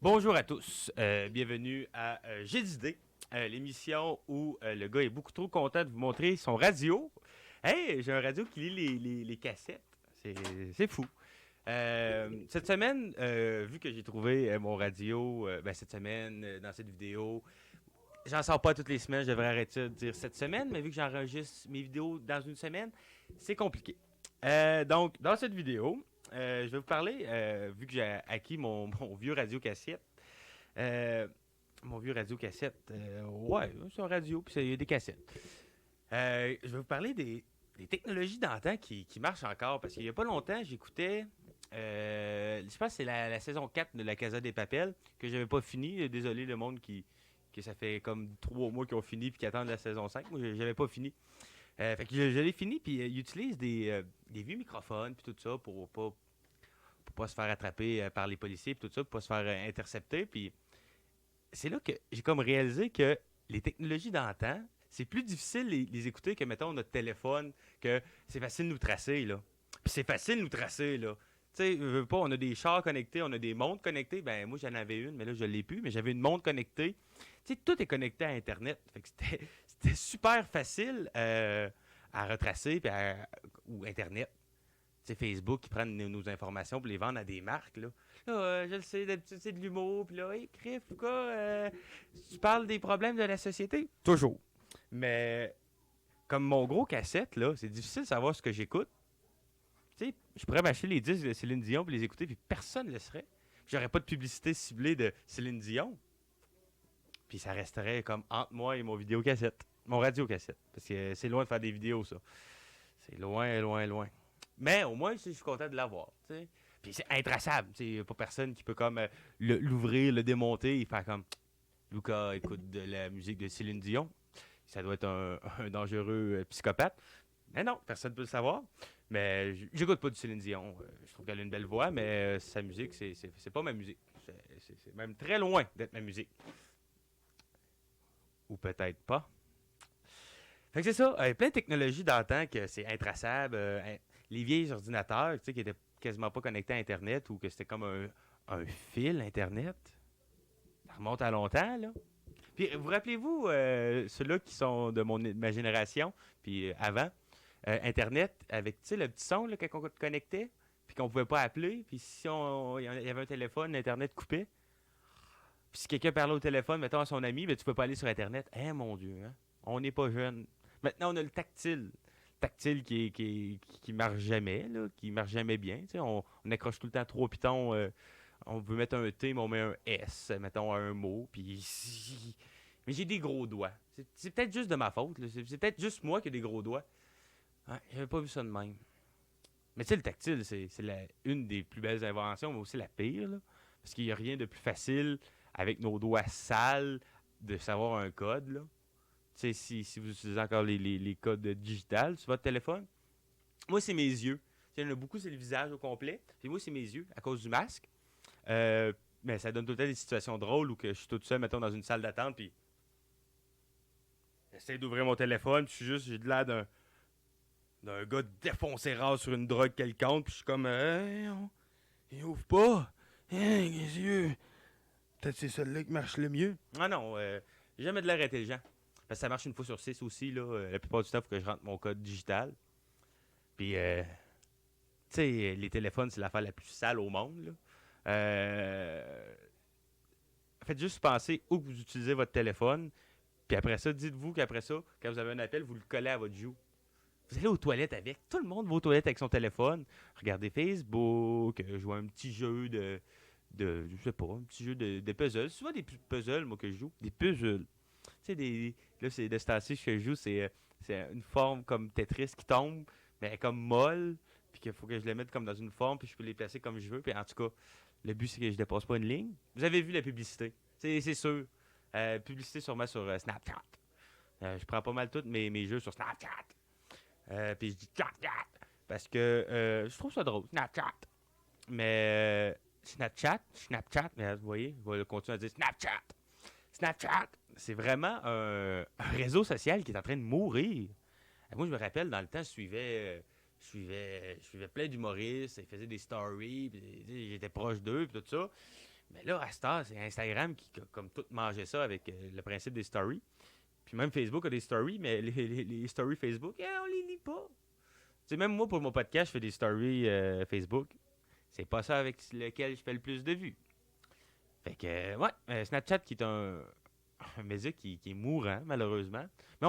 Bonjour à tous, bienvenue à J'ai d'idées, l'émission où le gars est beaucoup trop content de vous montrer son radio. Hey, j'ai un radio qui lit les cassettes, c'est fou. Cette semaine, vu que j'ai trouvé mon radio, cette semaine, dans cette vidéo, j'en sors pas toutes les semaines, je devrais arrêter de dire cette semaine, mais vu que j'enregistre mes vidéos dans une semaine, c'est compliqué. Donc, dans cette vidéo, je vais vous parler, vu que j'ai acquis mon vieux radio cassette. euh, mon vieux radio cassette, ouais, c'est un radio, puis il y a des cassettes. Je vais vous parler des technologies d'antan qui marchent encore, parce qu'il y a pas longtemps, j'écoutais, je pense que c'est la saison 4 de la Casa des Papel, que j'avais pas fini. Désolé le monde que ça fait comme 3 mois qu'ils ont fini puis qui attendent la saison 5. Moi, j'avais pas fini. Fait que je l'ai fini, puis ils utilisent des vieux microphones, puis tout ça, pour pas se faire attraper par les policiers, puis tout ça, pour pas se faire intercepter. Puis c'est là que j'ai comme réalisé que les technologies d'antan, c'est plus difficile les écouter que, mettons, notre téléphone, que c'est facile de nous tracer, là. Puis c'est facile de nous tracer, là. Tu sais, pas, on a des chars connectés, on a des montres connectées. Ben, moi, j'en avais une, mais là, je l'ai plus. Mais j'avais une montre connectée. Tu sais, tout est connecté à Internet. Fait que c'était super facile à retracer, ou Internet. C'est Facebook qui prennent nos informations pour les vendre à des marques. Là, je le sais, d'habitude, c'est de l'humour. Puis là, hey, Criff, quoi, tu parles des problèmes de la société? Toujours. Mais comme mon gros cassette, là, c'est difficile de savoir ce que j'écoute. Tu sais, je pourrais m'acheter les disques de Céline Dion et les écouter, puis personne ne le serait. J'aurais pas de publicité ciblée de Céline Dion. Puis ça resterait comme entre moi et mon vidéocassette. Mon radiocassette. Parce que c'est loin de faire des vidéos, ça. C'est loin, loin, loin. Mais au moins, je suis content de l'avoir. T'sais. Puis c'est intraçable. Il n'y a pas personne qui peut comme l'ouvrir, le démonter et faire comme Lucas écoute de la musique de Céline Dion. Ça doit être un dangereux psychopathe. Mais non, personne ne peut le savoir. Mais j'écoute pas du Céline Dion. Je trouve qu'elle a une belle voix, mais sa musique, c'est pas ma musique. C'est même très loin d'être ma musique. Ou peut-être pas. Fait que c'est ça, plein de technologies d'antan que c'est intraçable. Les vieilles ordinateurs, tu sais, qui étaient quasiment pas connectés à Internet ou que c'était comme un fil Internet. Ça remonte à longtemps, là. Puis vous rappelez-vous, ceux-là qui sont de ma génération, puis avant, Internet, avec, tu sais, le petit son là, quand on connectait, puis qu'on pouvait pas appeler, puis si il y avait un téléphone, l'Internet coupait. Puis si quelqu'un parlait au téléphone, mettons à son ami, ben, tu peux pas aller sur Internet. Eh mon Dieu, hein? On n'est pas jeune. Maintenant, on a le tactile. Tactile qui marche jamais, là, qui marche jamais bien. Tu sais, on accroche tout le temps trois pitons. On veut mettre un T, mais on met un S, mettons, à un mot. Puis. Mais j'ai des gros doigts. C'est peut-être juste de ma faute. C'est peut-être juste moi qui ai des gros doigts. Ouais, j'avais pas vu ça de même. Mais tu sais, le tactile, c'est une des plus belles inventions, mais aussi la pire. Là, parce qu'il n'y a rien de plus facile avec nos doigts sales de savoir un code. Là. Tu sais, si vous utilisez encore les codes digital sur votre téléphone. Moi, c'est mes yeux. Il y en a beaucoup, c'est le visage au complet. Puis moi, c'est mes yeux, à cause du masque. Euh, mais ça donne tout le temps des situations drôles où que je suis tout seul, mettons, dans une salle d'attente, puis j'essaie d'ouvrir mon téléphone, puis j'ai de l'air d'un gars défoncé rare sur une drogue quelconque, puis je suis comme, il ouvre pas. Hein, les yeux. Peut-être c'est celui-là qui marche le mieux. Ah non, j'ai jamais de l'air intelligent. Parce que ça marche une fois sur six aussi, là. La plupart du temps, il faut que je rentre mon code digital. Puis, tu sais, les téléphones, c'est l'affaire la plus sale au monde, là. Faites juste penser où vous utilisez votre téléphone. Puis après ça, dites-vous qu'après ça, quand vous avez un appel, vous le collez à votre joue. Vous allez aux toilettes avec. Tout le monde va aux toilettes avec son téléphone. Regardez Facebook, jouer un petit jeu je sais pas, un petit jeu de puzzle. C'est souvent des puzzles, moi, que je joue. Des puzzles. Tu sais, là, c'est de ce temps-ci que je joue, c'est une forme comme Tetris qui tombe, mais comme molle, puis qu'il faut que je les mette comme dans une forme, puis je peux les placer comme je veux. Puis en tout cas, le but, c'est que je dépasse pas une ligne. Vous avez vu la publicité. C'est sûr. Publicité sûrement sur Snapchat. Je prends pas mal tous mes jeux sur Snapchat. Puis je dis Snapchat. Parce que je trouve ça drôle, Snapchat. Mais Snapchat, mais vous voyez, je vais continuer à dire Snapchat. Snapchat, c'est vraiment un réseau social qui est en train de mourir. Moi, je me rappelle, dans le temps, je suivais plein d'humoristes, ils faisaient des stories, puis j'étais proche d'eux, puis tout ça. Mais là, à cette heure, c'est Instagram qui, comme tout, mangeait ça avec le principe des stories. Puis même Facebook a des stories, mais les stories Facebook, on les lit pas. Tu sais, même moi, pour mon podcast, je fais des stories Facebook. C'est pas ça avec lequel je fais le plus de vues. Fait que, ouais, Snapchat qui est un média qui est mourant, malheureusement. Mais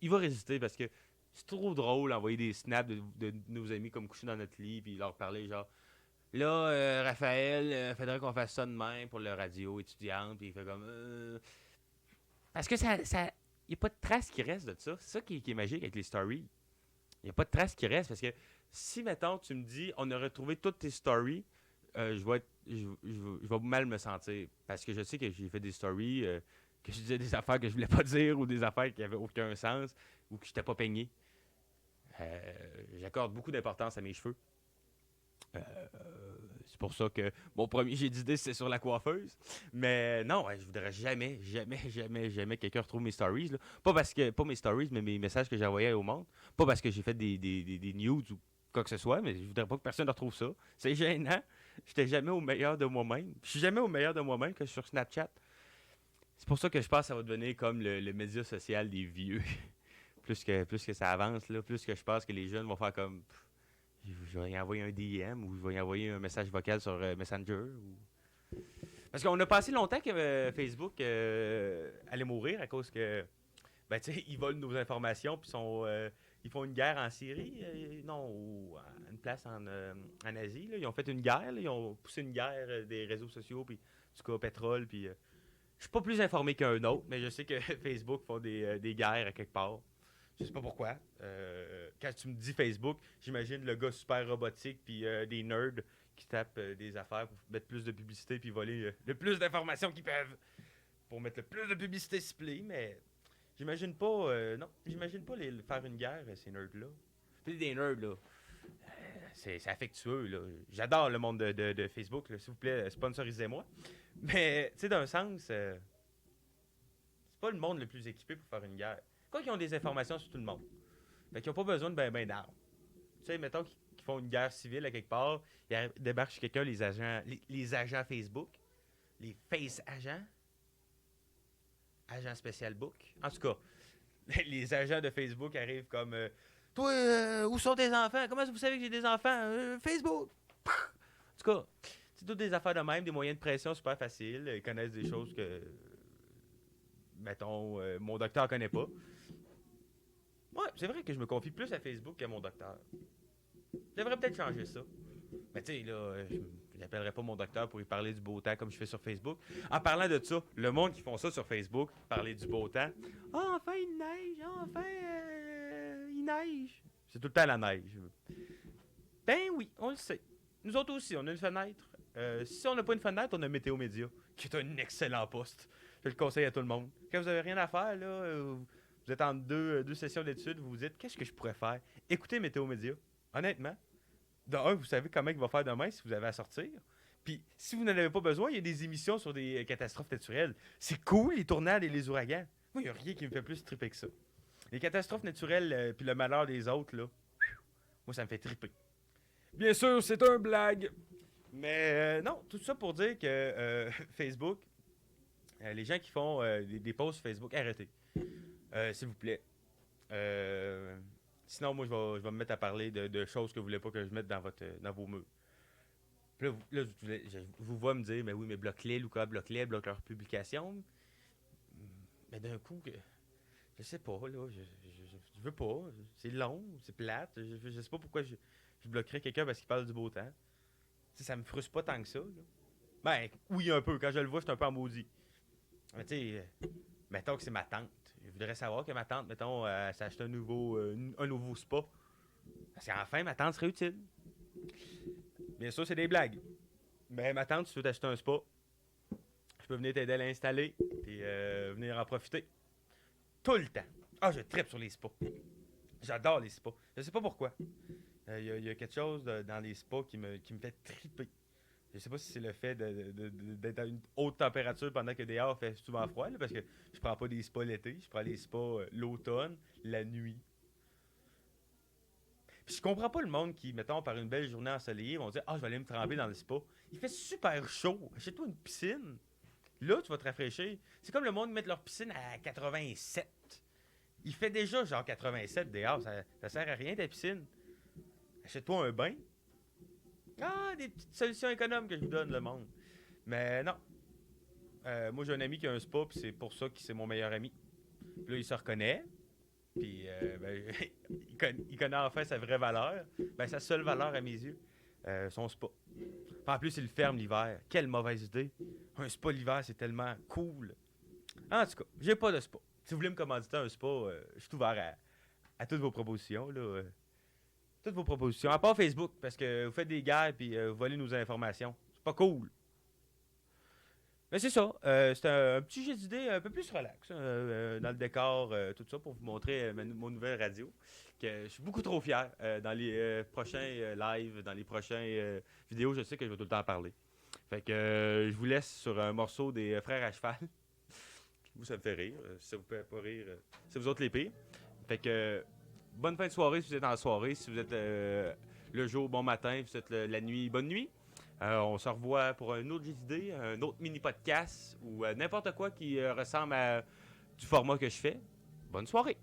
il va résister parce que c'est trop drôle d'envoyer des snaps de nos amis comme couchés dans notre lit, puis leur parler genre, là, Raphaël, faudrait qu'on fasse ça demain pour le radio étudiante, puis il fait comme. Parce que ça. Il n'y a pas de trace qui reste de ça. C'est ça qui est magique avec les stories. Il n'y a pas de trace qui reste parce que si, mettons, tu me dis, on a retrouvé toutes tes stories, je vais mal me sentir. Parce que je sais que j'ai fait des stories, que je disais des affaires que je voulais pas dire ou des affaires qui n'avaient aucun sens ou que je n'étais pas peigné. J'accorde beaucoup d'importance à mes cheveux. Euh, c'est pour ça que mon premier jet d'idée, c'est sur la coiffeuse. Mais non, je voudrais jamais, jamais, jamais, jamais que quelqu'un retrouve mes stories. Là. Pas parce que, pas mes stories, mais mes messages que j'envoyais au monde. Pas parce que j'ai fait des nudes ou quoi que ce soit, mais je voudrais pas que personne ne retrouve ça. C'est gênant. J'étais jamais au meilleur de moi-même. Je suis jamais au meilleur de moi-même que sur Snapchat. C'est pour ça que je pense que ça va devenir comme le média social des vieux. plus que ça avance, là, plus que je pense que les jeunes vont faire comme je vais y envoyer un DM ou je vais y envoyer un message vocal sur Messenger. Parce qu'on a passé longtemps que Facebook allait mourir à cause que, ben, tu sais, ils volent nos informations puis ils font une guerre en Syrie, non, ou à une place en Asie. Là. Ils ont fait une guerre, là. Ils ont poussé une guerre des réseaux sociaux, puis du coup, au pétrole. Puis, je suis pas plus informé qu'un autre, mais je sais que Facebook font des guerres à quelque part. Je sais pas pourquoi. Quand tu me dis Facebook, j'imagine le gars super robotique puis des nerds qui tapent des affaires pour mettre plus de publicité puis voler le plus d'informations qu'ils peuvent pour mettre le plus de publicité ciblée, mais j'imagine pas non, j'imagine pas faire une guerre ces nerds là. Puis des nerds là. C'est affectueux là. J'adore le monde de Facebook, là. S'il vous plaît, sponsorisez-moi. Mais tu sais d'un sens c'est pas le monde le plus équipé pour faire une guerre. Quoi qu'ils ont des informations sur tout le monde. Fait qu'ils n'ont pas besoin de ben d'armes. Tu sais, mettons qu'ils font une guerre civile à quelque part, il débarque chez quelqu'un les agents Facebook, les face agents, agents spécial book. En tout cas, les agents de Facebook arrivent comme toi, où sont tes enfants? Comment vous savez que j'ai des enfants? Facebook! En tout cas, c'est toutes des affaires de même, des moyens de pression super faciles. Ils connaissent des choses que, mettons, mon docteur connaît pas. Ouais, c'est vrai que je me confie plus à Facebook qu'à mon docteur. Je devrais peut-être changer ça. Mais tu sais, là, je n'appellerai pas mon docteur pour lui parler du beau temps comme je fais sur Facebook. En parlant de ça, le monde qui font ça sur Facebook, parler du beau temps. Ah, enfin il neige, ah, enfin il neige. C'est tout le temps la neige. Ben oui, on le sait. Nous autres aussi, on a une fenêtre. Si on n'a pas une fenêtre, on a Météo Média, qui est un excellent poste. Je le conseille à tout le monde. Quand vous avez rien à faire, là, vous êtes en deux sessions d'études, vous vous dites, qu'est-ce que je pourrais faire? Écoutez Météo Média. Honnêtement, de un, vous savez comment il va faire demain si vous avez à sortir. Puis, si vous n'en avez pas besoin, il y a des émissions sur des catastrophes naturelles. C'est cool, les tornades et les ouragans. Moi, il n'y a rien qui me fait plus triper que ça. Les catastrophes naturelles, puis le malheur des autres, là, moi, ça me fait triper. Bien sûr, c'est un blague. Mais non, tout ça pour dire que Facebook, les gens qui font des posts Facebook, arrêtez. S'il vous plaît. Sinon, moi, je vais me mettre à parler de choses que vous voulez pas que je mette dans vos murs. Puis là, je vous vois me dire, mais oui, mais bloque-les, Lucas, bloque-les, bloque leur publication. Mais d'un coup, je sais pas, là, je veux pas. C'est long, c'est plate. Je sais pas pourquoi je bloquerais quelqu'un parce qu'il parle du beau temps. Tu sais, ça me frustre pas tant que ça, là. Ben, oui, un peu. Quand je le vois, je suis un peu en maudit. Mais tu sais, mettons que c'est ma tante. Je voudrais savoir que ma tante, mettons, s'est acheté un nouveau spa. Parce qu'enfin, ma tante serait utile. Bien sûr, c'est des blagues. Mais ma tante, si tu veux t'acheter un spa, je peux venir t'aider à l'installer et venir en profiter. Tout le temps. Ah, je tripe sur les spas. J'adore les spas. Je sais pas pourquoi. Il y a quelque chose dans les spas qui me fait triper. Je sais pas si c'est le fait d'être à une haute température pendant que dehors fait souvent froid, là, parce que je prends pas des spas l'été, je prends les spas l'automne, la nuit. Puis je comprends pas le monde qui, mettons, par une belle journée ensoleillée, vont dire: Ah, je vais aller me tremper dans le spa. Il fait super chaud. Achète-toi une piscine. Là, tu vas te rafraîchir. C'est comme le monde qui met leur piscine à 87. Il fait déjà genre 87 dehors. Ça sert à rien ta piscine. Achète-toi un bain. Ah, des petites solutions économes que je vous donne, le monde. Mais non. Moi, j'ai un ami qui a un spa, puis c'est pour ça que c'est mon meilleur ami. Puis là, il se reconnaît. Puis ben, il connaît enfin sa vraie valeur. Ben, sa seule valeur à mes yeux, son spa. Puis en plus, il le ferme l'hiver. Quelle mauvaise idée. Un spa l'hiver, c'est tellement cool. En tout cas, j'ai pas de spa. Si vous voulez me commanditer un spa, je suis ouvert à toutes vos propositions. Là, toutes vos propositions. À part Facebook, parce que vous faites des guerres puis vous volez nos informations. C'est pas cool. Mais c'est ça. C'est un petit jeu d'idées un peu plus relax, dans le décor, tout ça, pour vous montrer mon nouvelle radio. Que je suis beaucoup trop fier. Dans les prochains lives, dans les prochains vidéos, je sais que je vais tout le temps parler. Fait que je vous laisse sur un morceau des Frères à cheval. Vous, ça me fait rire. Si ça vous fait pas rire, c'est vous autres les pires. Fait que bonne fin de soirée si vous êtes en soirée. Si vous êtes le jour, bon matin. Si vous êtes la nuit, bonne nuit. On se revoit pour une autre idée, un autre mini-podcast ou n'importe quoi qui ressemble à du format que je fais. Bonne soirée!